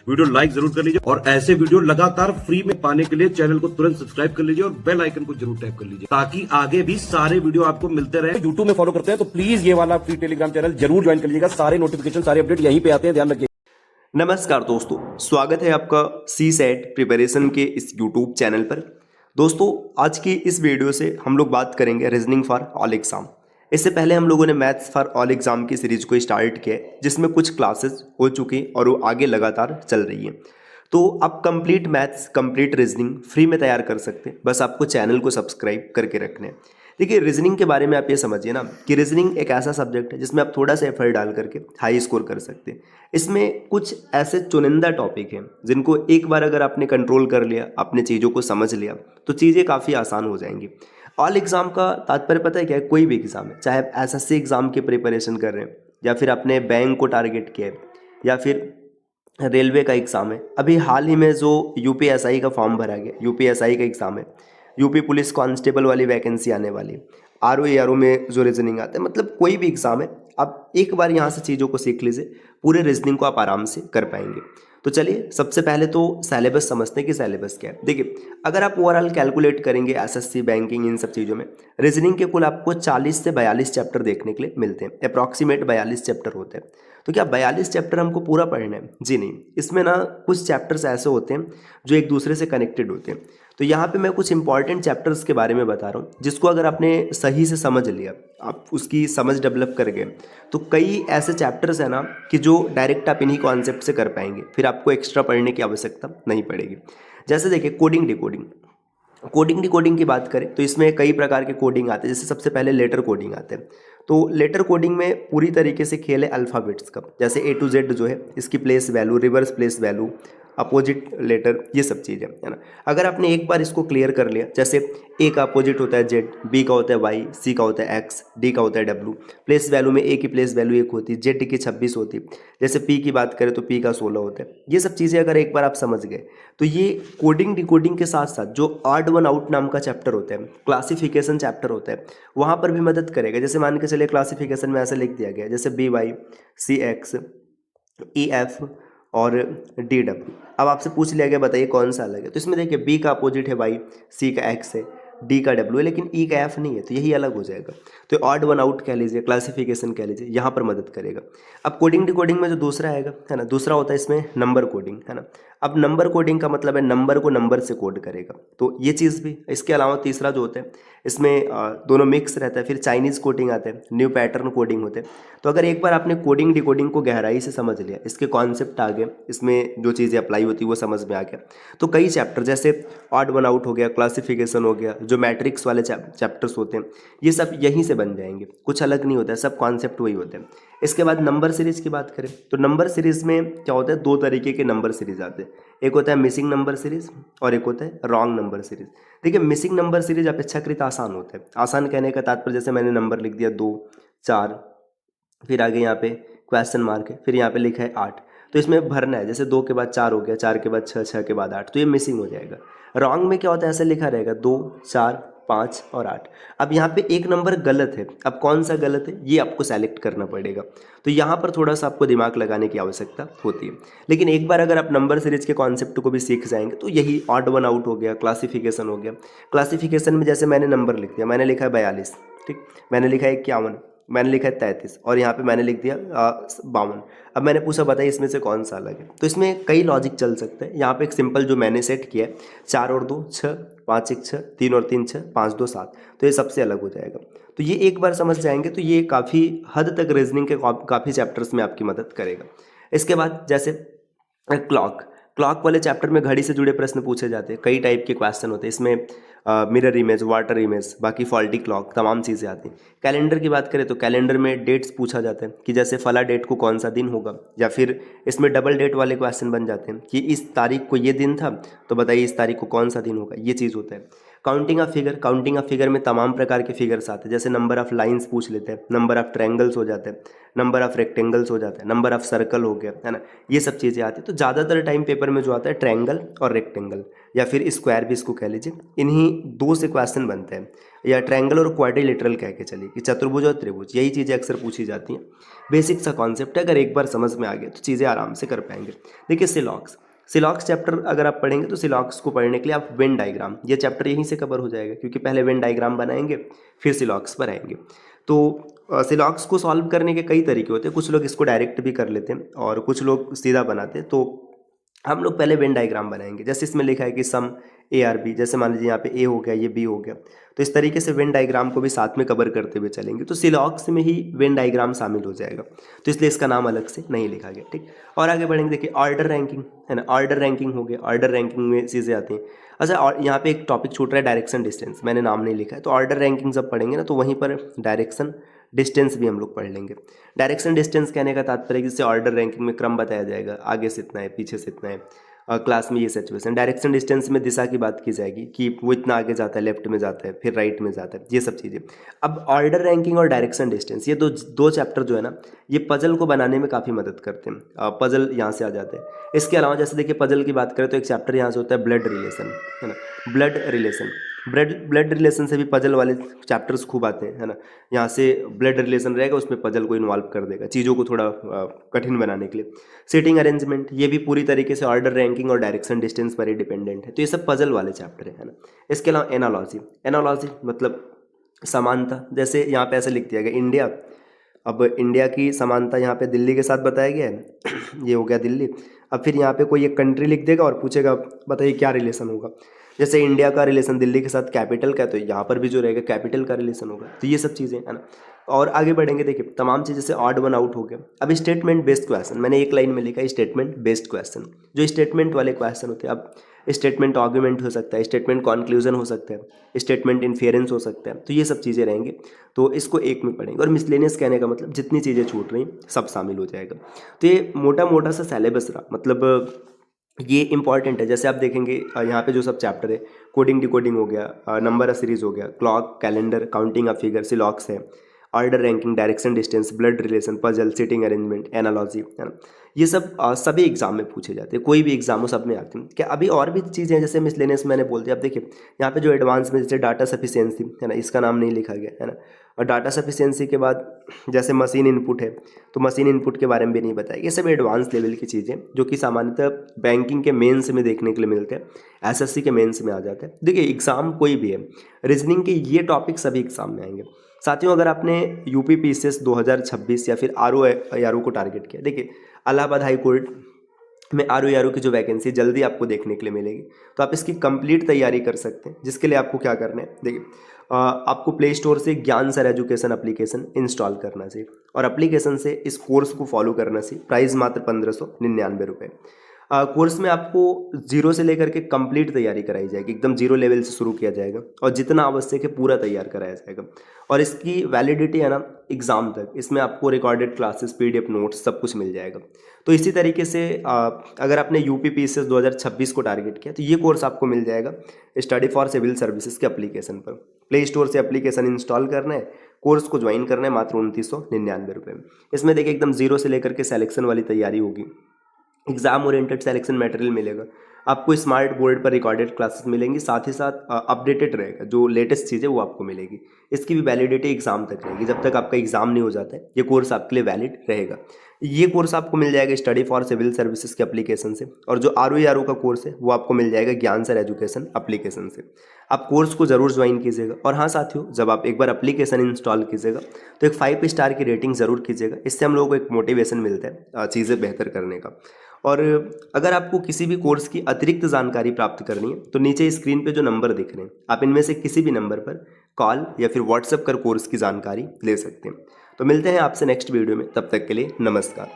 Video like जरूर कर लीजिए और ऐसे वीडियो लगातार फ्री में पाने के लिए चैनल को तुरंत सब्सक्राइब कर लीजिए और बेल आइकन को जरूर टैप कर लीजिए ताकि आगे भी सारे वीडियो आपको मिलते रहे। यूट्यूब में फॉलो करते हैं तो प्लीज ये वाला फ्री टेलीग्राम चैनल जरूर ज्वाइन कर लीजिएगा। सारे नोटिफिकेशन सारे अपडेट यहीं पे आते हैं, ध्यान रखिए। नमस्कार दोस्तों, स्वागत है आपका सी सेट प्रिपरेशन के इस यूट्यूब चैनल पर। दोस्तों, आज की इस वीडियो से हम लोग बात करेंगे रीजनिंग फॉर ऑल एग्जाम। इससे पहले हम लोगों ने मैथ्स फॉर ऑल एग्जाम की सीरीज को स्टार्ट किया है, जिसमें कुछ क्लासेस हो चुकी और वो आगे लगातार चल रही है। तो आप complete maths, complete reasoning free में तैयार कर सकते हैं, बस आपको चैनल को सब्सक्राइब करके रखने हैं। देखिए, रीजनिंग के बारे में आप ये समझिए ना कि रीजनिंग एक ऐसा सब्जेक्ट है जिसमें आप थोड़ा सा एफर्ट डाल करके हाई स्कोर कर सकते हैं। इसमें कुछ ऐसे चुनिंदा टॉपिक हैं जिनको एक बार अगर आपने कंट्रोल कर लिया, आपने चीज़ों को समझ लिया, तो चीज़ें काफ़ी आसान हो जाएंगी। ऑल एग्ज़ाम का तात्पर्य पता है क्या है? कोई भी एग्ज़ाम है, चाहे आप एसएससी एग्ज़ाम की प्रिपरेशन कर रहे हैं या फिर आपने बैंक को टारगेट किया है या फिर रेलवे का एग्ज़ाम है। अभी हाल ही में जो यूपीएसआई का फॉर्म भरा गया, यूपीएसआई का एग्ज़ाम है, यूपी पुलिस कांस्टेबल वाली वैकेंसी आने वाली है, आरओ में जो रीजनिंग आता है, मतलब कोई भी एग्ज़ाम है, आप एक बार यहाँ से चीज़ों को सीख लीजिए, पूरे रीजनिंग को आप आराम से कर पाएंगे। तो चलिए, सबसे पहले तो सिलेबस समझते हैं कि सिलेबस क्या है। देखिए, अगर आप ओवरऑल कैलकुलेट करेंगे एसएससी, बैंकिंग, इन सब चीज़ों में रीजनिंग के कुल आपको 40 से 42 चैप्टर देखने के लिए मिलते हैं। अप्रॉक्सीमेट 42 चैप्टर होते हैं। तो क्या 42 चैप्टर हमको पूरा पढ़ना है? जी नहीं, इसमें ना कुछ चैप्टर्स ऐसे होते हैं जो एक दूसरे से कनेक्टेड होते हैं। तो यहाँ पे मैं कुछ इंपॉर्टेंट चैप्टर्स के बारे में बता रहा हूँ, जिसको अगर आपने सही से समझ लिया, आप उसकी समझ डेवलप कर गए, तो कई ऐसे चैप्टर्स हैं ना कि जो डायरेक्ट आप इन्हीं कॉन्सेप्ट से कर पाएंगे, फिर आपको एक्स्ट्रा पढ़ने की आवश्यकता नहीं पड़ेगी। जैसे देखिए, कोडिंग डिकोडिंग। कोडिंग डिकोडिंग की बात करें तो इसमें कई प्रकार के कोडिंग आते हैं। जैसे सबसे पहले लेटर कोडिंग आते हैं। तो लेटर कोडिंग में पूरी तरीके से खेल है अल्फ़ाबेट्स का। जैसे ए टू जेड जो है, इसकी place value, reverse place value, opposite letter, ये सब चीज़ें है ना। अगर आपने एक बार इसको क्लियर कर लिया, जैसे ए का अपोजिट होता है जेड, बी का होता है वाई, सी का होता है एक्स, डी का होता है डब्ल्यू। प्लेस वैल्यू में ए की प्लेस वैल्यू 1 होती है, जेड की 26 होती है। जैसे पी की बात करें तो पी का 16 होता है। ये सब चीज़ें अगर एक बार आप समझ गए, तो ये कोडिंग डिकोडिंग के साथ साथ जो ऑड वन आउट नाम का चैप्टर होता है, क्लासिफिकेशन चैप्टर होता है, वहाँ पर भी मदद करेगा। जैसे मान के चलिए क्लासिफिकेशन में ऐसा लिख दिया गया, जैसे बी वाई, सी एक्स, ई एफ और डी डब्ल्यू। अब आपसे पूछ लिया गया, बताइए कौन सा अलग है? तो इसमें देखिए, बी का अपोजिट है वाई, सी का एक्स है, डी का डब्ल्यू है, लेकिन ई का एफ नहीं है, तो यही अलग हो जाएगा। तो ऑड वन आउट कह लीजिए, क्लासिफिकेशन कह लीजिए, यहाँ पर मदद करेगा। अब कोडिंग डिकोडिंग में जो दूसरा आएगा है ना, दूसरा होता है इसमें नंबर कोडिंग, है ना। अब नंबर कोडिंग का मतलब है नंबर को नंबर से कोड करेगा, तो ये चीज़ भी। इसके अलावा तीसरा जो होता है, इसमें दोनों मिक्स रहता है। फिर चाइनीज़ कोडिंग आता है, न्यू पैटर्न कोडिंग होते हैं। तो अगर एक बार आपने कोडिंग डिकोडिंग को गहराई से समझ लिया, इसके कॉन्सेप्ट आ गए, इसमें जो चीज़ें अप्लाई होती है वो समझ में आ गया, तो कई चैप्टर जैसे ऑड वन आउट हो गया, क्लासिफिकेशन हो गया, जो मैट्रिक्स वाले चैप्टर्स होते हैं, ये सब यहीं से बन जाएंगे। कुछ अलग नहीं होता है, सब कॉन्सेप्ट वही होते हैं। इसके बाद नंबर सीरीज़ की बात करें तो नंबर सीरीज़ में क्या होता है, 2 तरीके के नंबर सीरीज़ आते हैं। एक होता है मिसिंग नंबर सीरीज़ और एक होता है रॉन्ग नंबर सीरीज़। देखिए, मिसिंग नंबर सीरीज अपेक्षाकृत आसान होता है। आसान कहने का तात्पर्य, जैसे मैंने नंबर लिख दिया 2, 4, फिर आगे यहाँ पे क्वेश्चन मार्क है, फिर यहाँ पे लिखा है 8, तो इसमें भरना है। जैसे 2 के बाद 4 हो गया, 4 के बाद 6, 6 के बाद 8, तो ये मिसिंग हो जाएगा। रॉन्ग में क्या होता है, ऐसे लिखा रहेगा 2, 4, 5 और 8। अब यहाँ पे एक नंबर गलत है, अब कौन सा गलत है ये आपको सेलेक्ट करना पड़ेगा। तो यहाँ पर थोड़ा सा आपको दिमाग लगाने की आवश्यकता होती है। लेकिन एक बार अगर आप नंबर सीरीज के कॉन्सेप्ट को भी सीख जाएंगे, तो यही ऑड वन आउट हो गया, क्लासिफिकेशन हो गया। क्लासिफिकेशन में जैसे मैंने नंबर लिख दिया, मैंने लिखा है 42, ठीक, मैंने लिखा है 51, मैंने लिखा है 33 और यहाँ पे मैंने लिख दिया 52। अब मैंने पूछा, बताइए इसमें से कौन सा अलग है? तो इसमें कई लॉजिक चल सकते हैं। यहाँ पे एक सिंपल जो मैंने सेट किया है, 4 और 2 6, 5 1 6, 3 और 3 6, 5 2 7, तो ये सबसे अलग हो जाएगा। तो ये एक बार समझ जाएंगे तो ये काफ़ी हद तक रीजनिंग के काफ़ी चैप्टर्स में आपकी मदद करेगा। इसके बाद जैसे क्लॉक, क्लॉक वाले चैप्टर में घड़ी से जुड़े प्रश्न पूछे जाते हैं, कई टाइप के क्वेश्चन होते हैं इसमें। मिरर इमेज, वाटर इमेज, बाकी फॉल्टी क्लॉक, तमाम चीज़ें आती हैं। कैलेंडर की बात करें तो कैलेंडर में डेट्स पूछा जाता है कि जैसे फला डेट को कौन सा दिन होगा, या फिर इसमें डबल डेट वाले क्वेश्चन बन जाते हैं कि इस तारीख को ये दिन था, तो बताइए इस तारीख को कौन सा दिन होगा, ये चीज़ होता है। काउंटिंग ऑफ फिगर में तमाम प्रकार के फिगर्स आते हैं, जैसे नंबर ऑफ लाइंस पूछ लेते हैं, नंबर ऑफ ट्रायंगल्स हो जाते हैं, नंबर ऑफ रेक्टेंगल्स हो जाते हैं, नंबर ऑफ सर्कल हो गया, है ना, ये सब चीज़ें आती हैं। तो ज़्यादातर टाइम पेपर में जो आता है ट्रायंगल और रेक्टेंगल या फिर स्क्वायर भी इसको कह लीजिए, इन्हीं दो से क्वेश्चन बनते हैं, या ट्रायंगल और क्वाड्रिलेटरल कह के चलिए कि चतुर्भुज और त्रिभुज, यही चीज़ें अक्सर पूछी जाती हैं। बेसिक सा कॉन्सेप्ट है, अगर एक बार समझ में आ गया तो चीज़ें आराम से कर पाएंगे। देखिए सिलॉक्स चैप्टर अगर आप पढ़ेंगे तो सिलॉक्स को पढ़ने के लिए आप वेन डायग्राम, ये चैप्टर यहीं से कवर हो जाएगा, क्योंकि पहले वेन डायग्राम बनाएंगे फिर सिलॉक्स पर आएंगे। तो सिलॉक्स को सॉल्व करने के कई तरीके होते हैं, कुछ लोग इसको डायरेक्ट भी कर लेते हैं और कुछ लोग सीधा बनाते हैं। तो हम लोग पहले वेन डायग्राम बनाएंगे, जैसे इसमें लिखा है कि सम ए आर बी, जैसे मान लीजिए यहाँ पे ए हो गया, ये बी हो गया, तो इस तरीके से वेन डायग्राम को भी साथ में कवर करते हुए चलेंगे। तो सिलॉक्स में ही वेन डायग्राम शामिल हो जाएगा, तो इसलिए इसका नाम अलग से नहीं लिखा गया, ठीक। और आगे बढ़ेंगे, देखिए ऑर्डर रैंकिंग है ना, ऑर्डर रैंकिंग हो गया, ऑर्डर रैंकिंग में चीज़ें आती हैं। अच्छा, और यहाँ पे एक टॉपिक छूट रहा है, डायरेक्शन डिस्टेंस, मैंने नाम नहीं लिखा है। तो ऑर्डर रैंकिंग जब पढ़ेंगे ना तो वहीं पर डायरेक्शन डिस्टेंस भी हम लोग पढ़ लेंगे। डायरेक्शन डिस्टेंस कहने का तात्पर्य जिससे ऑर्डर रैंकिंग में क्रम बताया जाएगा, आगे से इतना है, पीछे से इतना है, क्लास में ये सिचुएशन। डायरेक्शन डिस्टेंस में दिशा की बात की जाएगी कि वो इतना आगे जाता है, लेफ्ट में जाता है, फिर राइट में जाता है, ये सब चीज़ें। अब ऑर्डर रैंकिंग और डायरेक्शन डिस्टेंस, ये दो चैप्टर जो है ना, ये पजल को बनाने में काफ़ी मदद करते हैं। पजल यहाँ से आ जाते हैं। इसके अलावा जैसे देखिए पजल की बात करें तो एक चैप्टर यहाँ से होता है ब्लड रिलेशन, है ना, ब्लड रिलेशन से भी पजल वाले चैप्टर्स खूब आते हैं, है ना। यहाँ से ब्लड रिलेशन रहेगा, उसमें पजल को इन्वॉल्व कर देगा, चीज़ों को थोड़ा कठिन बनाने के लिए। सीटिंग अरेंजमेंट, ये भी पूरी तरीके से ऑर्डर रैंकिंग और डायरेक्शन डिस्टेंस पर ही डिपेंडेंट है। तो ये सब पजल वाले चैप्टर है ना। इसके अलावा एनालॉजी मतलब समानता, जैसे यहाँ पे ऐसे लिख दिया गया इंडिया, अब इंडिया की समानता यहाँ पे दिल्ली के साथ बताया गया है ये हो गया दिल्ली। अब फिर यहाँ पे कोई एक कंट्री लिख देगा और पूछेगा बताइए क्या रिलेशन होगा, जैसे इंडिया का रिलेशन दिल्ली के साथ कैपिटल का है, तो यहाँ पर भी जो रहेगा कैपिटल का रिलेशन होगा। तो ये सब चीज़ें है ना। और आगे बढ़ेंगे, देखिए तमाम चीज़ें से ऑड वन आउट हो गया। अब स्टेटमेंट बेस्ड क्वेश्चन, मैंने एक लाइन में लिखा है स्टेटमेंट बेस्ड क्वेश्चन, जो स्टेटमेंट वाले क्वेश्चन होते हैं। अब स्टेटमेंट आर्गुमेंट हो सकता है, स्टेटमेंट कॉन्क्लूजन हो सकता है, स्टेटमेंट इन्फेरेंस हो सकता है, तो ये सब चीज़ें रहेंगे। तो इसको एक में पढ़ेंगे। और मिसलेनियस कहने का मतलब जितनी चीज़ें छूट रही सब शामिल हो जाएगा। तो ये मोटा सा सिलेबस रहा, मतलब ये इंपॉर्टेंट है। जैसे आप देखेंगे यहाँ पे जो सब चैप्टर है, कोडिंग डिकोडिंग हो गया, नंबर ऑफ सीरीज हो गया, clock, calendar, counting of figure, सिलॉक्स है, order ranking, direction distance, blood relation, puzzle, sitting arrangement, analogy, है ना। ये सब सभी एग्जाम में पूछे जाते हैं, कोई भी एग्जाम हो सब में आते हैं। क्या अभी और भी चीज़ें हैं, जैसे मिसलेनियस मैंने बोल दिया। अब देखिए यहाँ पे जो एडवांस में जैसे डाटा सफिशिएंसी है ना, इसका नाम नहीं लिखा गया है ना। और डाटा सफिशिएंसी के बाद जैसे मशीन इनपुट है, तो मशीन इनपुट के बारे में भी नहीं बताया। ये सब एडवांस लेवल की चीज़ें जो कि सामान्यतः बैंकिंग के मेंस में देखने के लिए मिलते हैं, एसएससी के मेंस में आ जाते हैं। देखिए एग्जाम कोई भी है, रीजनिंग के ये टॉपिक सभी एग्जाम में आएंगे। साथियों, अगर आपने यूपी पीसीएस 2026 या फिर आरओ को टारगेट किया, देखिए इलाहाबाद हाई कोर्ट में आरओ की जो वैकेंसी जल्दी आपको देखने के लिए मिलेगी, तो आप इसकी कंप्लीट तैयारी कर सकते हैं। जिसके लिए आपको क्या करना है, देखिए आपको प्ले स्टोर से ज्ञान सर एजुकेशन एप्लीकेशन इंस्टॉल करना चाहिए और एप्लीकेशन से इस कोर्स को फॉलो करना चाहिए। प्राइस मात्र 1599 रुपये। कोर्स में आपको जीरो से लेकर के कंप्लीट तैयारी कराई जाएगी, एकदम जीरो लेवल से शुरू किया जाएगा और जितना आवश्यक है पूरा तैयार कराया जाएगा। और इसकी वैलिडिटी है ना एग्ज़ाम तक, इसमें आपको रिकॉर्डेड क्लासेस, पीडीएफ नोट्स सब कुछ मिल जाएगा। तो इसी तरीके से अगर आपने यूपी पीसीएस 2026 को टारगेट किया तो ये कोर्स आपको मिल जाएगा स्टडी फॉर सिविल सर्विसेज के एप्लीकेशन पर। प्ले स्टोर से एप्लीकेशन इंस्टॉल करना है, कोर्स को ज्वाइन करना है, मात्र 2999 रुपये में। इसमें देखिए एकदम जीरो से लेकर के सिलेक्शन वाली तैयारी होगी, एग्जाम ओरिएंटेड सिलेक्शन मटेरियल मिलेगा आपको, स्मार्ट बोर्ड पर रिकॉर्डेड क्लासेस मिलेंगी, साथ ही साथ अपडेटेड रहेगा, जो लेटेस्ट चीज़ें वो आपको मिलेगी। इसकी भी वैलिडिटी एग्जाम तक रहेगी, जब तक आपका एग्जाम नहीं हो जाता है ये कोर्स आपके लिए वैलिड रहेगा। ये कोर्स आपको मिल जाएगा स्टडी फॉर सिविल सर्विसेज के एप्लीकेशन से, और जो आरओ का कोर्स है वो आपको मिल जाएगा ज्ञान सर एजुकेशन एप्लीकेशन से। आप कोर्स को ज़रूर ज्वाइन कीजिएगा। और हाँ साथियों, जब आप एक बार एप्लीकेशन इंस्टॉल कीजिएगा तो एक 5 स्टार की रेटिंग ज़रूर कीजिएगा, इससे हम लोगों को एक मोटिवेशन मिलता है चीज़ें बेहतर करने का। और अगर आपको किसी भी कोर्स की अतिरिक्त जानकारी प्राप्त करनी है तो नीचे स्क्रीन पे जो नंबर दिख रहे हैं, आप इनमें से किसी भी नंबर पर कॉल या फिर व्हाट्सएप कर कोर्स की जानकारी ले सकते हैं। तो मिलते हैं आपसे नेक्स्ट वीडियो में, तब तक के लिए नमस्कार।